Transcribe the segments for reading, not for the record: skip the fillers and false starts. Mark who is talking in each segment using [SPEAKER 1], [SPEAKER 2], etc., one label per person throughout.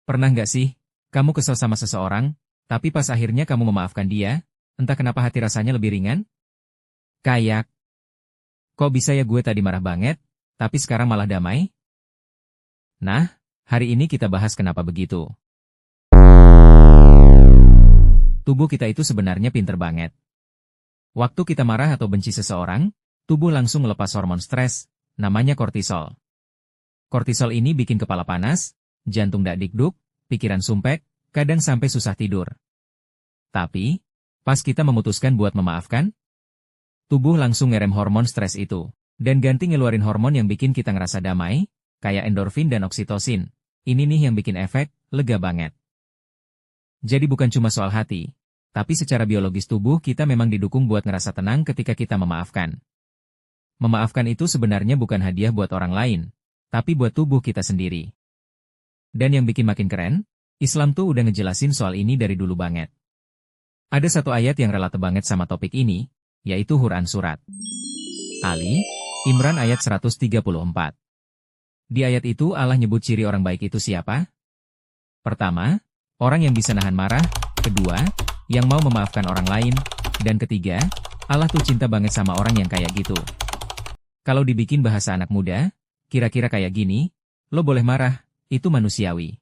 [SPEAKER 1] Pernah nggak sih, kamu kesel sama seseorang, tapi pas akhirnya kamu memaafkan dia, entah kenapa hati rasanya lebih ringan? Kayak, kok bisa ya gue tadi marah banget, tapi sekarang malah damai? Nah, hari ini kita bahas kenapa begitu. Tubuh kita itu sebenarnya pinter banget. Waktu kita marah atau benci seseorang, tubuh langsung melepas hormon stres, namanya kortisol. Kortisol ini bikin kepala panas, jantung dakdikduk, pikiran sumpek, kadang sampai susah tidur. Tapi, pas kita memutuskan buat memaafkan, tubuh langsung ngerem hormon stres itu, dan ganti ngeluarin hormon yang bikin kita ngerasa damai, kayak endorfin dan oksitosin. Ini nih yang bikin efek, lega banget. Jadi bukan cuma soal hati, tapi secara biologis tubuh kita memang didukung buat ngerasa tenang ketika kita memaafkan. Memaafkan itu sebenarnya bukan hadiah buat orang lain, tapi buat tubuh kita sendiri. Dan yang bikin makin keren, Islam tuh udah ngejelasin soal ini dari dulu banget. Ada satu ayat yang relate banget sama topik ini, yaitu Quran Surat Ali, Imran ayat 134. Di ayat itu Allah nyebut ciri orang baik itu siapa? Pertama, orang yang bisa nahan marah. Kedua, yang mau memaafkan orang lain. Dan ketiga, Allah tuh cinta banget sama orang yang kayak gitu. Kalau dibikin bahasa anak muda, kira-kira kayak gini, lo boleh marah, itu manusiawi.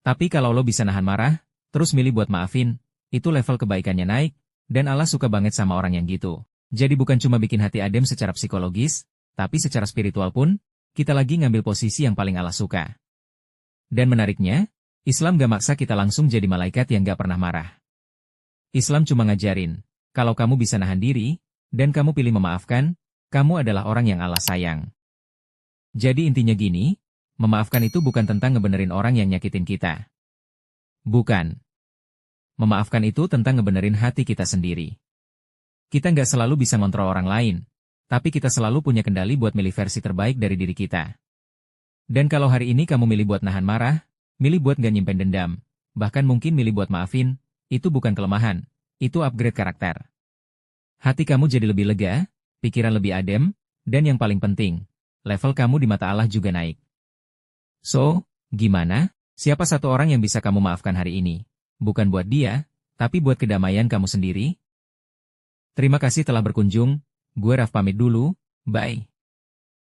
[SPEAKER 1] Tapi kalau lo bisa nahan marah, terus milih buat maafin, itu level kebaikannya naik, dan Allah suka banget sama orang yang gitu. Jadi bukan cuma bikin hati adem secara psikologis, tapi secara spiritual pun, kita lagi ngambil posisi yang paling Allah suka. Dan menariknya, Islam gak maksa kita langsung jadi malaikat yang gak pernah marah. Islam cuma ngajarin, kalau kamu bisa nahan diri, dan kamu pilih memaafkan, kamu adalah orang yang Allah sayang. Jadi intinya gini, memaafkan itu bukan tentang ngebenerin orang yang nyakitin kita. Bukan. Memaafkan itu tentang ngebenerin hati kita sendiri. Kita nggak selalu bisa ngontrol orang lain, tapi kita selalu punya kendali buat milih versi terbaik dari diri kita. Dan kalau hari ini kamu milih buat nahan marah, milih buat nggak nyimpen dendam, bahkan mungkin milih buat maafin, itu bukan kelemahan, itu upgrade karakter. Hati kamu jadi lebih lega, pikiran lebih adem, dan yang paling penting, level kamu di mata Allah juga naik. So, gimana? Siapa satu orang yang bisa kamu maafkan hari ini? Bukan buat dia, tapi buat kedamaian kamu sendiri. Terima kasih telah berkunjung, gue Raf pamit dulu, bye.